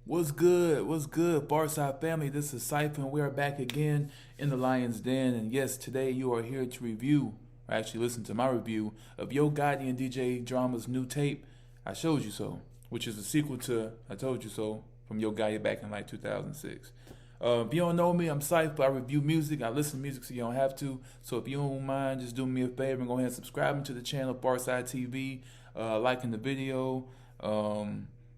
What's good? What's good, Barside family? This is Cypher, and we are back again in the Lion's Den. And yes, today you are here to review, or actually listen to my review of Yo Gotti and DJ Drama's new tape, I Showed You So, which is a sequel to I Told You So from Yo Gotti back in like 2006. If you don't know me, I'm Cypher. I review music. I listen to music so you don't have to. So if you don't mind, just do me a favor and go ahead and subscribe to the channel, Barside TV, liking the video.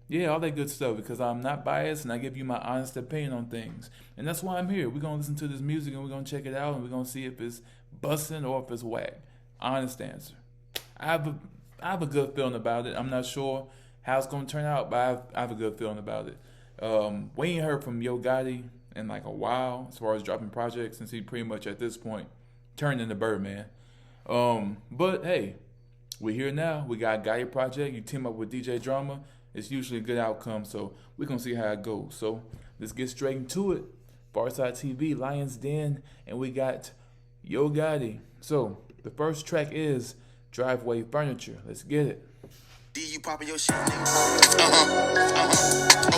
Yeah, all that good stuff because I'm not biased and I give you my honest opinion on things. And that's why I'm here. We're going to listen to this music and we're going to check it out and we're going to see if it's busting or if it's whack. Honest answer. I have a good feeling about it. I'm not sure how it's going to turn out, but I have a good feeling about it. We ain't heard from Yo Gotti in like a while as far as dropping projects since he pretty much at this point turned into Birdman. But hey, we're here now. We got Gotti project. You team up with DJ Drama. It's usually a good outcome, so we're gonna see how it goes. So let's get straight into it. Barside TV, Lion's Den, and we got Yo Gotti. So the first track is Driveway Furniture. Let's get it. D, you popping your shit, nigga.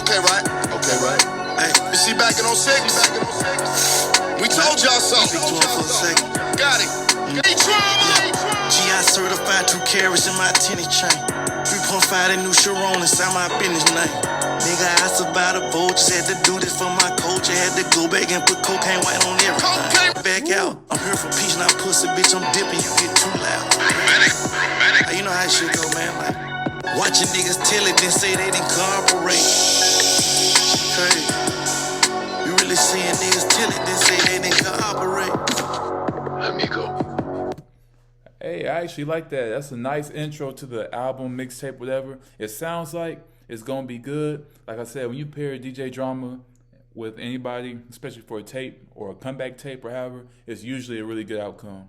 Okay, right. Okay, right. Hey, you see back in '06? We told y'all something. Speak to him for a second. Got it. GI certified 2 carats in my tennis chain. 3.5 that new Sharon inside my business name. Nigga, I survived the vultures. Had to do this for my coach. I had to go back and put cocaine white on everything. Back out. I'm here for peace, not pussy, bitch. I'm dipping. You get too loud. Hey, you know how shit go, man. Like, watching niggas tell it, then say they didn't cooperate. Crazy. You really seeing niggas tell it, then say they didn't cooperate. Amigo. Hey, I actually like that. That's a nice intro to the album, mixtape, whatever. It sounds like it's gonna be good. Like I said, when you pair DJ Drama with anybody, especially for a tape or a comeback tape or however, it's usually a really good outcome.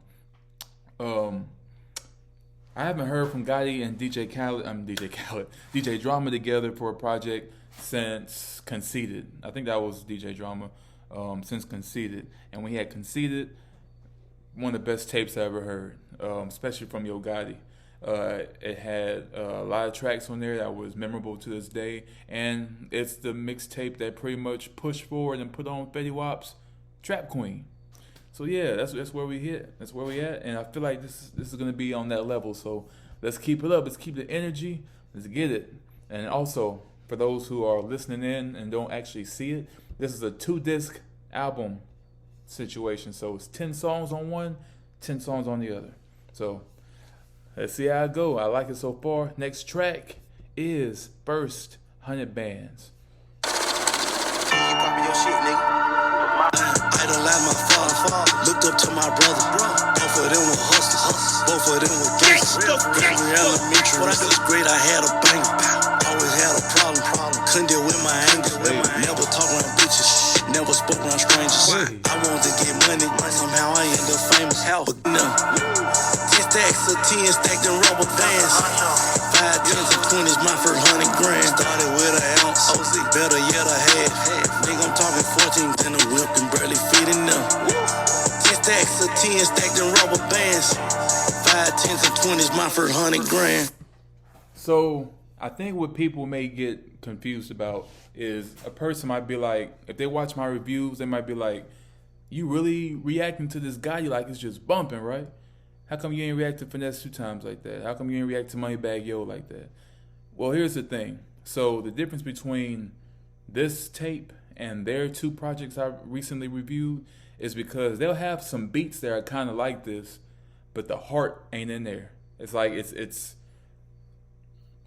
I haven't heard from Gotti and DJ Drama together for a project since Conceited. I think that was DJ Drama since Conceited, and we had Conceited, one of the best tapes I ever heard, especially from Yo Gotti. It had a lot of tracks on there that was memorable to this day, and it's the mixtape that pretty much pushed forward and put on Fetty Wap's Trap Queen. So yeah, that's where we hit. That's where we at, and I feel like this is gonna be on that level. So let's keep it up. Let's keep the energy. Let's get it. And also for those who are listening in and don't actually see it, this is a 2-disc album situation. So it's 10 songs on one, 10 songs on the other. So let's see how it go. I like it so far. Next track is First 100 Bands. You popping your shit, nigga. Idolize my father. Looked up to my brother. Both of them were hustlers. Both of them were gangsters. Every elementary was great. I had a bang. Always had a problem. Couldn't deal with my anger. Never talk around bitches. Never spoke around strangers. I wanted to get money. Somehow I end up famous. But no. 10 stacks of 10 stacked in rubber bands. 5, 10s, and 20s, my first 100 grand. Started with an ounce. Better yet a half. Nigga, I'm talking 14 in a whip and barely fitting them. 10 stacks of 10 stacked in rubber bands. 5, 10s, and 20s, my first 100 grand. So I think what people may get confused about is a person might be like, if they watch my reviews, they might be like, you really reacting to this guy? You like it's just bumping, right? How come you ain't react to Finesse 2 times like that? How come you ain't react to Moneybagg Yo like that? Well, here's the thing. So the difference between this tape and their 2 projects I recently reviewed is because they'll have some beats that are kind of like this, but the heart ain't in there. It's like it's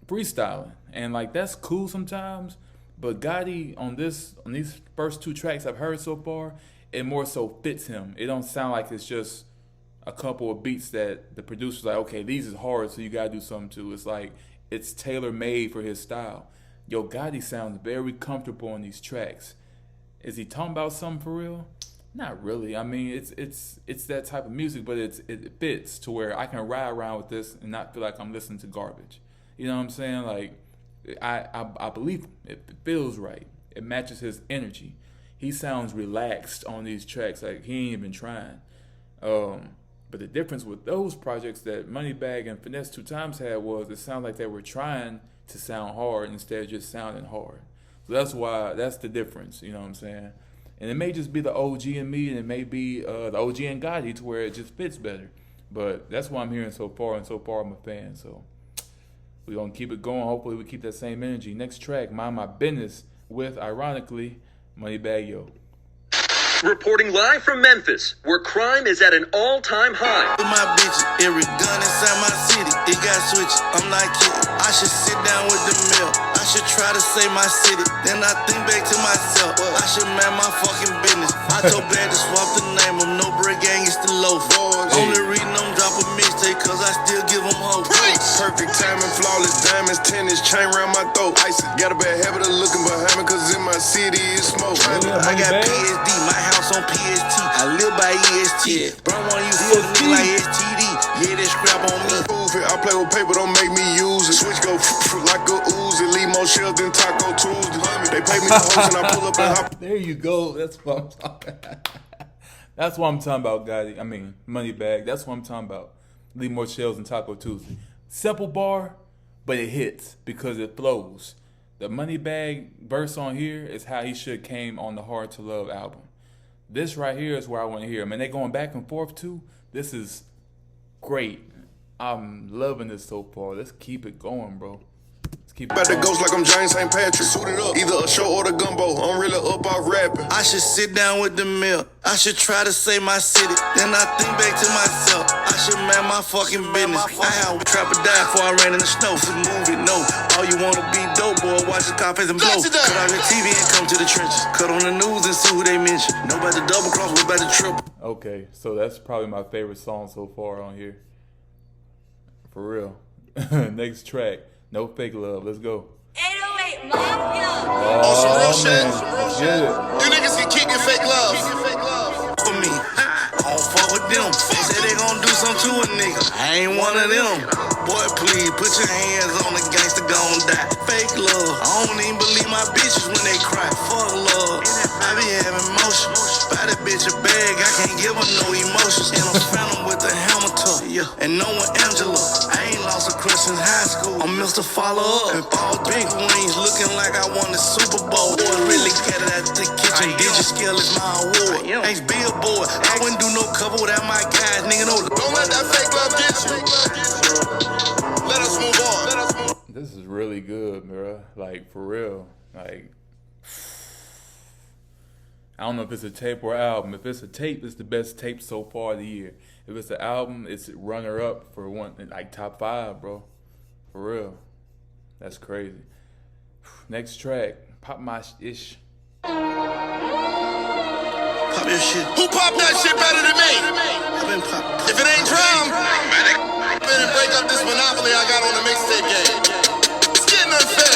freestyling, and like that's cool sometimes. But Gotti on these first 2 tracks I've heard so far, it more so fits him. It don't sound like it's just a couple of beats that the producer's like, okay, these is hard, so you gotta do something too. It's like it's tailor made for his style. Yo Gotti sounds very comfortable on these tracks. Is he talking about something for real? Not really. I mean, it's that type of music, but it fits to where I can ride around with this and not feel like I'm listening to garbage. You know what I'm saying? Like I believe him. It feels right. It matches his energy. He sounds relaxed on these tracks, like he ain't even trying. But the difference with those projects that Moneybagg and Finesse 2 times had was it sounded like they were trying to sound hard instead of just sounding hard. So that's the difference. You know what I'm saying? And it may just be the OG in me, and it may be the OG in Gotti to where it just fits better. But that's what I'm hearing so far, and so far I'm a fan. So we're going to keep it going. Hopefully we keep that same energy. Next track, Mind My Business with, ironically, Moneybagg Yo. Reporting live from Memphis, where crime is at an all-time high. With my bitches, every gun inside my city, it got switches. I'm not kidding. I should sit down with the mill. I should try to save my city. Then I think back to myself. I should man my fucking business. I told Bad to swap the name of No Break Gang, it's the low. Only reading them drop a mixtape, cause I still give them hope. Perfect timing, flawless diamonds, tennis, chain around my throat. Ice got a bad habit of looking behind me, cause in my city it's smoke. I got PSD, my house on PST. I live by EST. Bro, want you fuck me like STD. Yeah, that scrap on me. I play with paper, don't make me use it. Switch go like a ooze. It leave more shells than Taco Tuesday. They pay me the hoes and I pull up and hop. There you go. That's what I'm talking about. That's what I'm talking about, Gotti. I mean, Moneybagg. That's what I'm talking about. Leave more shells than Taco Tuesday. Simple bar, but it hits because it flows. The Moneybagg verse on here is how he should came on the Hard to Love album. This right here is where I want to hear him. And they going back and forth too. This is great. I'm loving this so far. Let's keep it going, bro. Let's keep it About the going. ghost like I'm James St. Patrick. Suited up. Either a show or the gumbo. I'm really up off rapping. I should sit down with the mill. I should try to save my city. Then I think back to myself. I should man my fucking business. I had a trapper die before I ran in the snow. To move it, no. All you wanna be dope, boy. Watch the car face and blow. Cut out your TV and come to the trenches. Cut on the news and see who they mention. Nobody double cross, we about to triple. Okay, so that's probably my favorite song so far on here. For real. Next track, No Fake Love. Let's go. 808 Mafia. On some real shit. Yeah. You niggas can keep your fake love. For me, I don't fuck with them. They say they gon' do something to a nigga. I ain't one of them. Boy, please put your hands on the gangster, gon' die. Fake love. I don't even believe my bitches when they cry. Fuck love. I be having motion. Buy that bitch a bag, I can't give her no emotions. And I'm phantom with the hammer toe. Yeah. And no one Angela. I ain't lost a crush since high school. I'm Mr. Follow Up. And all big wings looking like I won the Super Bowl. Boy, really get it at the kitchen. Digit scale is my award. Thanks Billboard. I wouldn't do no cover without my guys, nigga. No. Don't let that fake love get you. Let us move on. This is really good, bro. Like, for real. Like, I don't know if it's a tape or album. If it's a tape, it's the best tape so far of the year. If it's an album, it's runner up for one, like top 5, bro. For real. That's crazy. Next track, Pop My Ish. Pop your shit. Who popped that shit better than me? I've been pop. If it ain't drum, better break up this monopoly I got on the mixtape game. It's getting unfair.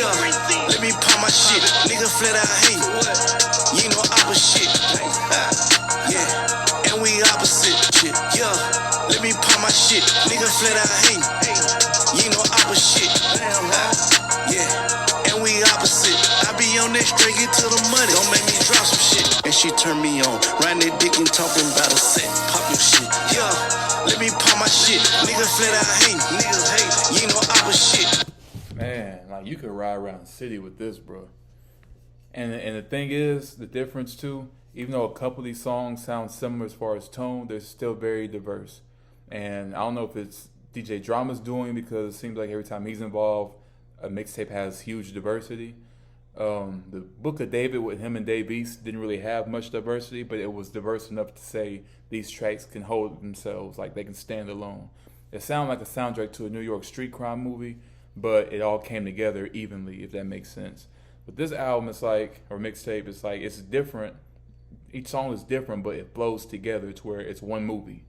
Let me pop my shit. Nigga flat out hate. You know opposite. Yeah. And we opposite. Shit. Yeah. Let me pop my shit. Nigga flat out hate. You know opposite. Yeah. And we opposite. I be on that straight, get to the money. Don't make me drop some shit. And she turn me on. Riding that dick and talking about a set. Pop your shit. Yeah. Let me pop my shit. Nigga flat out hate. Niggas hate. You know opposite. Man, like, you could ride around the city with this, bro. And the thing is, the difference too, even though a couple of these songs sound similar as far as tone, they're still very diverse. And I don't know if it's DJ Drama's doing, because it seems like every time he's involved, a mixtape has huge diversity. The Book of David with him and Dave East didn't really have much diversity, but it was diverse enough to say these tracks can hold themselves, like they can stand alone. It sounded like a soundtrack to a New York street crime movie, but it all came together evenly, if that makes sense. But this album is like, or mixtape, it's like, it's different. Each song is different, but it flows together to where it's one movie.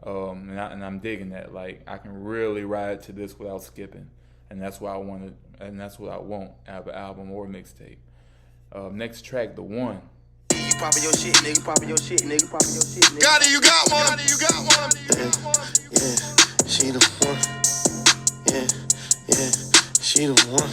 And I'm digging that. Like, I can really ride to this without skipping. And that's what I wanted, and that's what I want out of an album or a mixtape. Next track, The One. You poppin' your shit, nigga. Poppin' your shit, nigga. Poppin' your shit, nigga. Gotti, you got one. You got one. Yeah, she the one. Yeah, she the one.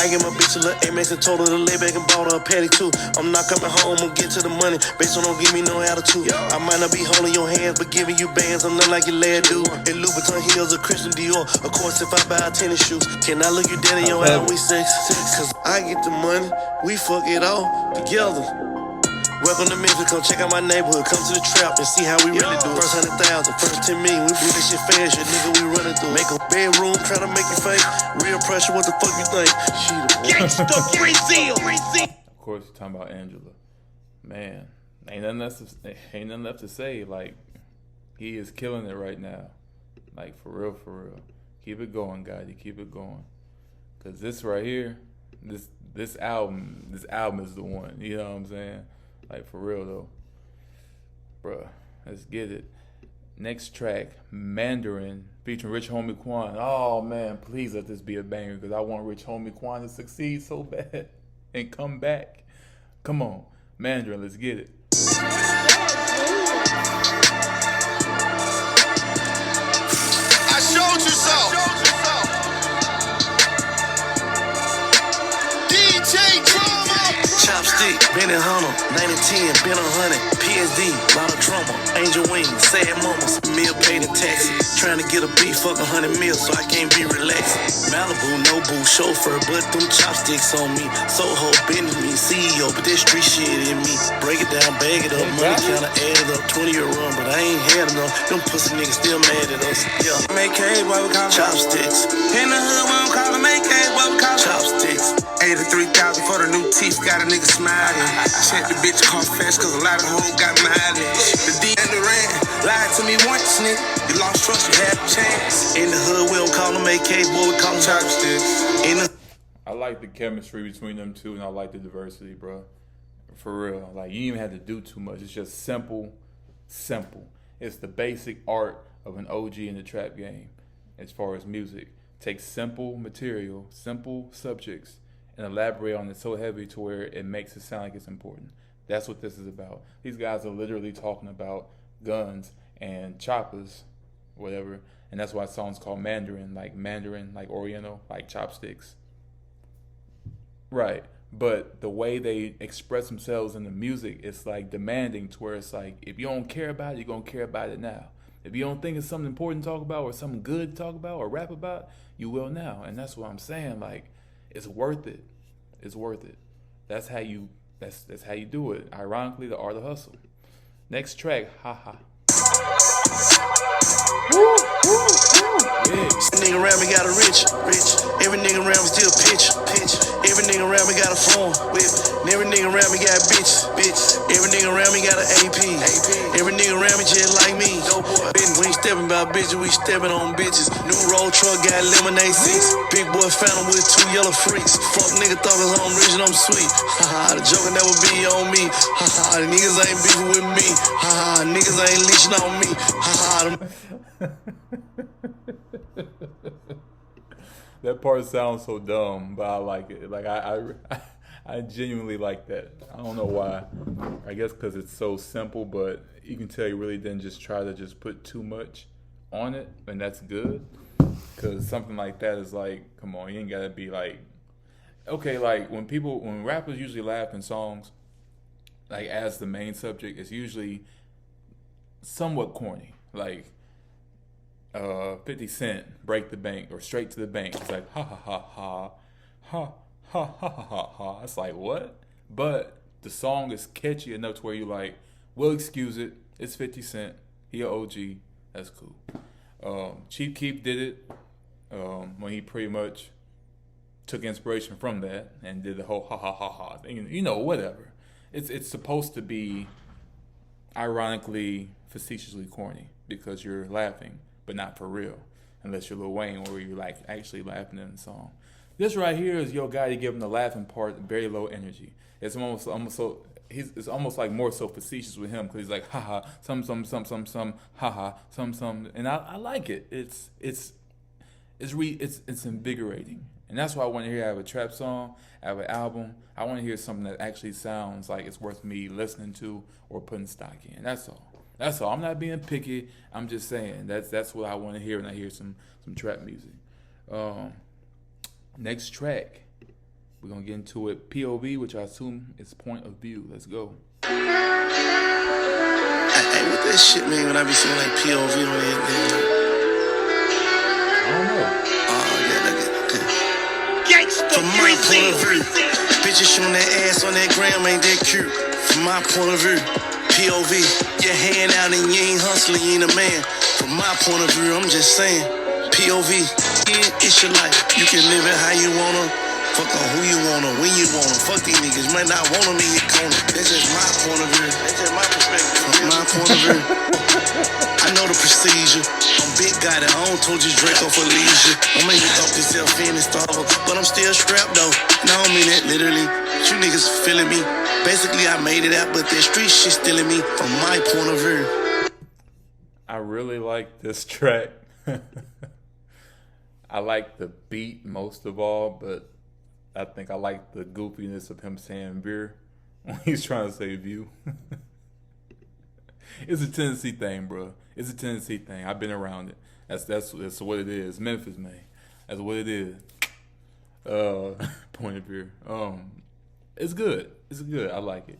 I get my bitch a little Amex and told her to lay back and bought her a patty too. I'm not coming home, I'ma get to the money. Bitch, don't give me no attitude. I might not be holding your hands, but giving you bands. I'm not like your lad dude. And Louboutin heels or Christian Dior. Of course, if I buy tennis shoes, can I look you dead in your eye when we sex? Cause I get the money, we fuck it all together. Welcome to Memphis, come check out my neighborhood. Come to the trap and see how we really do. First 100,000, first 10 million, we blew this shit fast, your nigga, we running through. Make a bedroom, try to make it fake. Real pressure, what the fuck you think? She the gangsta Brazil. Of course, you're talking about Angela. Man, ain't nothing left to say. Like, he is killing it right now. Like, for real, for real. Keep it going, Gotti. Keep it going. Cause this right here, this album is the one. You know what I'm saying? Like, for real though, bruh. Let's get it. Next track, Mandarin, featuring Rich Homie Quan. Oh man, please let this be a banger, because I want Rich Homie Quan to succeed so bad and come back. Come on, Mandarin, let's get it. I showed you so. DJ Drama. Chopstick, Benny Hunter, 9010, been 100, PSD, lot of drama, Angel Wings, sad mamas, meal paid in taxi, trying to get a beat, fuck 100 mil, so I can't be relaxed. Malibu, no boo, chauffeur, but them chopsticks on me. Soho, Benny, me, CEO, but this street shit in me. Break it down, bag it up, money counter, add it up, 20-year run, but I ain't had enough. Them pussy niggas still mad at us. Yeah, make hay, what we call chopsticks. In the hood, we don't call them make hay, what we call chopsticks. 83,000 for the new teeth, got a nigga smiling. Check the bitch car fast, cause a lot of hoes got mileage. The D and the ran, lied to me once, nigga. You lost trust, you had a chance. In the hood, we don't call them AK, boy, we call them chopsticks. In the I like the chemistry between them two, and I like the diversity, bro. For real. Like, you don't even have to do too much. It's just simple. It's the basic art of an OG in the trap game as far as music. Take simple material, simple subjects, and elaborate on it so heavy to where it makes it sound like it's important. That's what this is about. These guys are literally talking about guns and choppers, whatever, and that's why the song's called Mandarin, like Oriental, like chopsticks. Right, but the way they express themselves in the music, it's like demanding to where it's like, if you don't care about it, you're gonna care about it now. If you don't think it's something important to talk about or something good to talk about or rap about, you will now. And that's what I'm saying. Like, it's worth it. It's worth it. That's how you do it. Ironically, the art of hustle. Next track, haha. Yeah. Nigga around me got a rich. Every nigga around me still pitch. Every nigga around me got a phone, whip. And every nigga around me got a bitch. Every nigga around me got an AP. Every nigga around me just like me. We ain't stepping about bitches, we stepping on bitches. New road truck got lemonade seats. Big boy found him with 2 yellow freaks. Fuck nigga thought cause I'm rich and I'm sweet. Haha, the joker never be on me. Haha, the niggas ain't beefing with me. Haha, niggas ain't leashing on me. Haha, That part sounds so dumb, but I like it. Like, I genuinely like that. I don't know why. I guess because it's so simple, but you can tell you really didn't just try to just put too much on it, and that's good. Because something like that is like, come on, you ain't gotta be like, okay, like when rappers usually laugh in songs, like as the main subject, it's usually somewhat corny. Like 50 Cent, Break the Bank, or Straight to the Bank. It's like, ha ha ha ha, ha ha ha ha ha ha. It's like, what? But the song is catchy enough to where you like, we'll excuse it. It's 50 Cent. He a OG. That's cool. Chief Keef did it when he pretty much took inspiration from that and did the whole ha ha ha ha thing. You know, whatever. It's supposed to be ironically, facetiously corny because you're laughing, but not for real. Unless you're Lil Wayne, where you're like actually laughing in the song. This right here is Yo Gotti giving the laughing part very low energy. It's almost so it's almost like more so facetious with him because he's like haha some haha some, and I like it. It's invigorating, and that's why I want to hear. I have a trap song, I have an album. I want to hear something that actually sounds like it's worth me listening to or putting stock in. That's all. That's all. I'm not being picky. I'm just saying that's what I want to hear when I hear some trap music. Next track, We're gonna get into it. POV, which I assume is point of view. Let's go. Hey, what that shit mean when I be saying like POV on it? I don't know. Okay. From my point of view, bitches showing that ass on that gram ain't that cute. From my point of view, POV, your hand out and you ain't hustling, you ain't a man. From my point of view, I'm just saying, POV, it's your life. You can live it how you wanna. Fuck on who you wanna, when you wanna. Fuck these niggas, might not want them in your corner. That's just my point of view. That's just my perspective. From my point of view. I know the procedure. I'm big guy that I don't told you Draco for leisure. I'm making off yourself in and starve, but I'm still strapped though. And I don't mean that literally. You niggas feeling me. Basically, I made it out, but that street shit still in me. From my point of view. I really like this track. I like the beat most of all, but I think I like the goofiness of him saying beer when he's trying to say view. It's a Tennessee thing, bro. It's a Tennessee thing. I've been around it. That's what it is. Memphis, man. That's what it is. Point of view. It's good. It's good. I like it.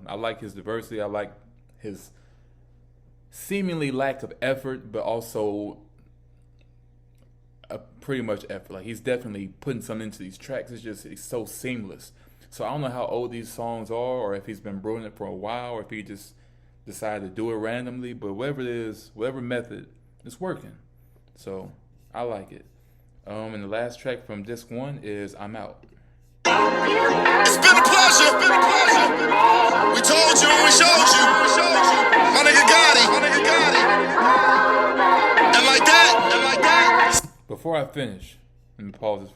I like his diversity. I like his seemingly lack of effort, but also pretty much effort. Like, he's definitely putting something into these tracks. It's so seamless. So I don't know how old these songs are, or if he's been brewing it for a while, or if he just decided to do it randomly. But whatever it is, whatever method, it's working. So I like it. And the last track from disc 1 is I'm Out. It's been a pleasure. We told you and we showed you. My nigga Gotti. And like that. Before I finish, let me pause this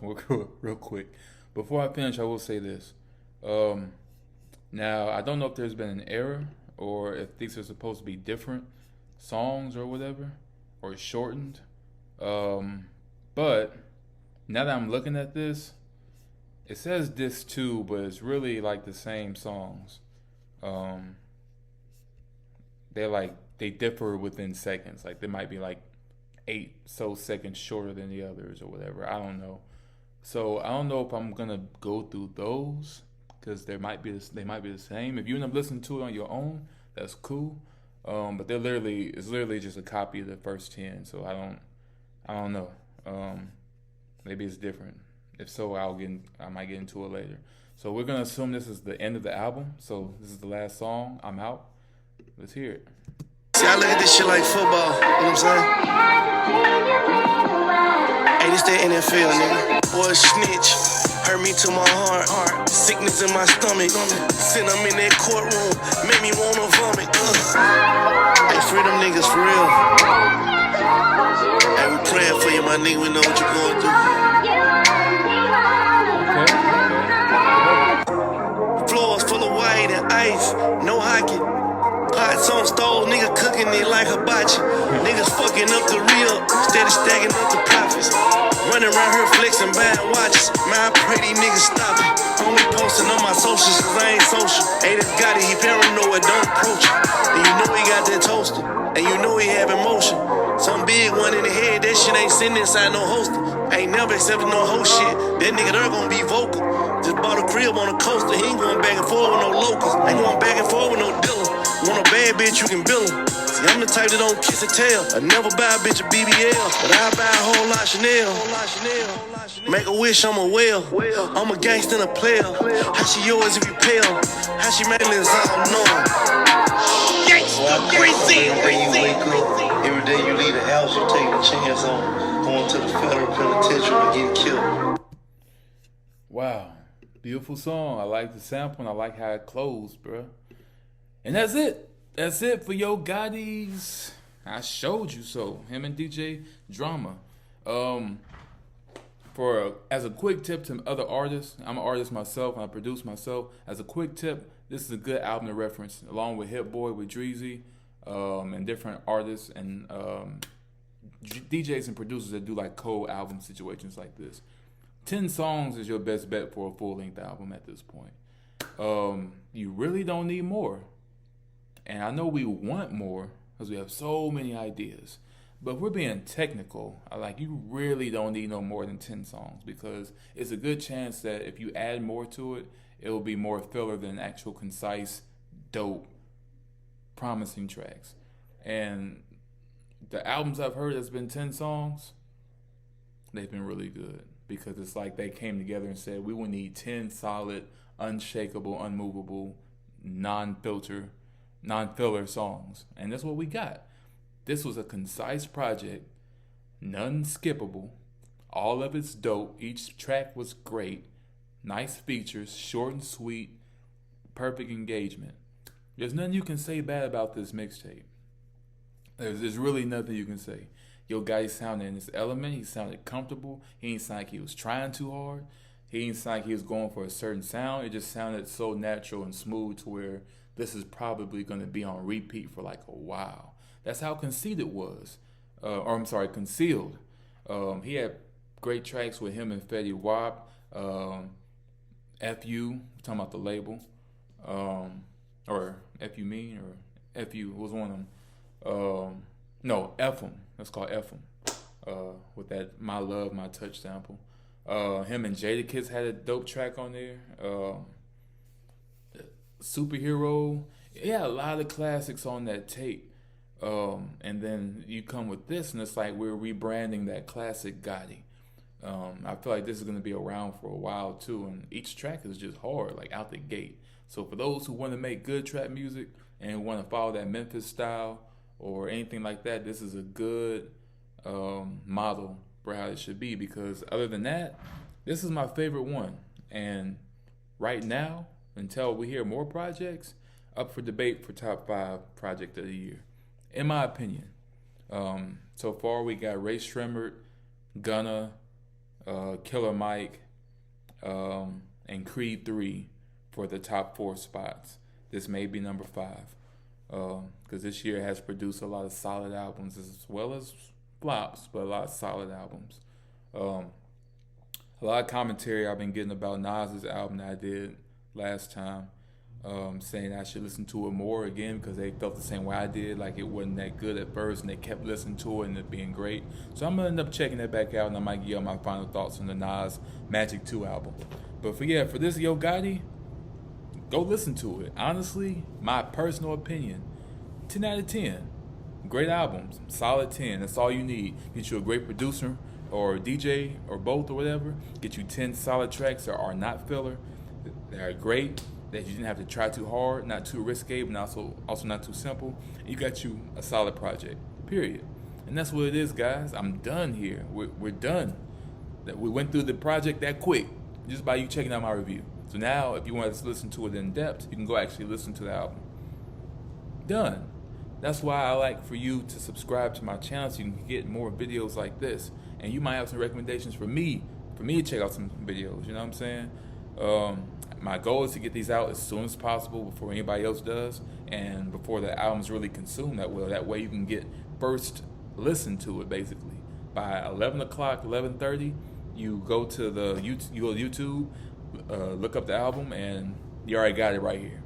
real quick. Before I finish, I will say this. Now, I don't know if there's been an error or if these are supposed to be different songs or whatever, or shortened. But now that I'm looking at this, it says disc 2, but it's really like the same songs. They differ within seconds. Like, they might be like 8 seconds shorter than the others or whatever. I don't know. So I don't know if I'm gonna go through those because they might be the same. If you end up listening to it on your own, that's cool. But it's literally just a copy of the first 10. So I don't know. Maybe it's different. If so, I might get into it later. So we're gonna assume this is the end of the album. So this is the last song. I'm Out. Let's hear it. See, I look at this shit like football, you know what I'm saying? Hey, this that NFL, nigga. Boy, snitch, hurt me to my heart. Sickness in my stomach. Sent him in that courtroom, made me wanna vomit. Hey, free them niggas for real. Hey, we praying for you, my nigga. We know what you're going through. Floors full of white and ice, no hockey. Pots on stove, nigga cooking it like hibachi. Niggas fucking up the real, steady stacking up the profits. Running around here flexing, buying watches. Man, I pray these niggas stop it. Only posting on my socials cause I ain't social. Hey, this Gotti, he paranoid, don't approach it. And you know he got that toaster, and you know he have emotion. Some big one in the head, that shit ain't sitting inside no holster. Ain't never accepting no whole shit. That nigga there gonna be vocal. Just bought a crib on a coaster, he ain't going back and forth with no locals. Ain't going back and forth with no dealer. Want a bad bitch, you can bill him. See, I'm the type that don't kiss and tell. I never buy a bitch a BBL, but I buy a whole lot Chanel. Make a wish, I'm a whale. I'm a gangster and a player. How she yours if you pale? How she made this, I don't know. Gangsta crazy. Every day you wake up, every day you leave the house, you take a chance on going to the federal penitentiary and getting killed. Wow. Beautiful song. I like the sample and I like how it closed, bro. And that's it. That's it for Yo Gotti's I Showed You So. Him and DJ Drama. As a quick tip to other artists, I'm an artist myself and I produce myself. As a quick tip, this is a good album to reference, along with Hit Boy with Dreezy, and different artists and DJs and producers that do like co-album situations like this. 10 songs is your best bet for a full-length album at this point. You really don't need more. And I know we want more because we have so many ideas. But if we're being technical, you really don't need no more than 10 songs, because it's a good chance that if you add more to it, it will be more filler than actual concise, dope, promising tracks. And the albums I've heard that's been 10 songs, they've been really good, because it's like they came together and said, we will need 10 solid, unshakable, unmovable, non-filler songs. And that's what we got. This was a concise project, none skippable. All of it's dope. Each track was great. Nice features, short and sweet, perfect engagement. There's nothing you can say bad about this mixtape. There's really nothing you can say. Yo Gotti sounded in his element. He sounded comfortable. He didn't sound like he was trying too hard. He didn't sound like he was going for a certain sound. It just sounded so natural and smooth to where this is probably going to be on repeat for like a while. That's how Concealed was. Concealed. He had great tracks with him and Fetty Wap. FU, talking about the label. Or FU Mean, or FU was one of them. No, FM. That's called FM. With that My Love, My Touch sample. Him and Jadakiss had a dope track on there. Superhero. Yeah, a lot of classics on that tape. And then you come with this, and it's like we're rebranding that classic Gotti. I feel like this is going to be around for a while too, and each track is just hard, like out the gate. So for those who want to make good trap music and want to follow that Memphis style or anything like that, this is a good model for how it should be, because other than that, this is my favorite one. And right now, until we hear more projects, up for debate for top 5 project of the year, in my opinion. So far we got Ray Shremmerd, Gunna, Killer Mike, and Creed 3 for the top 4 spots. This may be number 5, because this year has produced a lot of solid albums as well as flops, but a lot of solid albums. A lot of commentary I've been getting about Nas's album that I did last time, saying I should listen to it more again, because they felt the same way I did, like it wasn't that good at first, and they kept listening to it and it being great. So I'm gonna end up checking that back out, and I might give y'all my final thoughts on the Nas Magic 2 album. But for this Yo Gotti, go listen to it. Honestly, my personal opinion, 10 out of 10. Great albums, solid 10. That's all you need. Get you a great producer or a DJ or both or whatever. Get you 10 solid tracks that are not filler, that are great, that you didn't have to try too hard, not too risque, but also not too simple. And you got you a solid project, period. And that's what it is, guys. I'm done here. We're done. That we went through the project that quick just by you checking out my review. So now, if you want to listen to it in depth, you can go actually listen to the album. Done. That's why I like for you to subscribe to my channel, so you can get more videos like this. And you might have some recommendations for me to check out some videos. You know what I'm saying? My goal is to get these out as soon as possible before anybody else does, and before the album's really consumed that well. That way you can get first listen to it, basically. By 11 o'clock, 11:30, you go to YouTube, look up the album, and you already got it right here.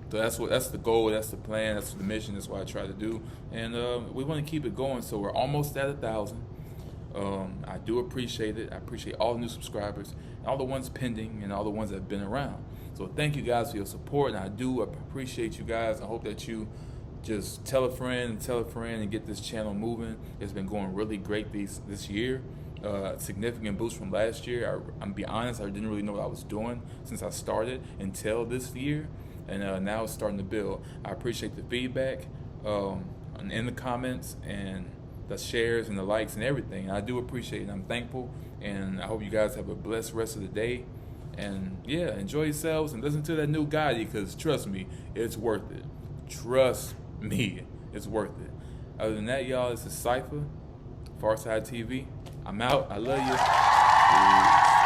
So that's the goal, that's the plan, that's the mission, that's what I try to do. And we want to keep it going, so we're almost at 1,000. I do appreciate it. I appreciate all the new subscribers, and all the ones pending, and all the ones that have been around. So thank you guys for your support, and I do appreciate you guys. I hope that you just tell a friend and get this channel moving. It's been going really great this year. Significant boost from last year. I'm gonna be honest, I didn't really know what I was doing since I started until this year, and now it's starting to build. I appreciate the feedback in the comments and the shares and the likes and everything. I do appreciate it. I'm thankful, and I hope you guys have a blessed rest of the day. And yeah, enjoy yourselves and listen to that new Gotti, because trust me, it's worth it. Trust me, it's worth it. Other than that, y'all, this is Cypher, Farside TV. I'm out. I love you. Peace.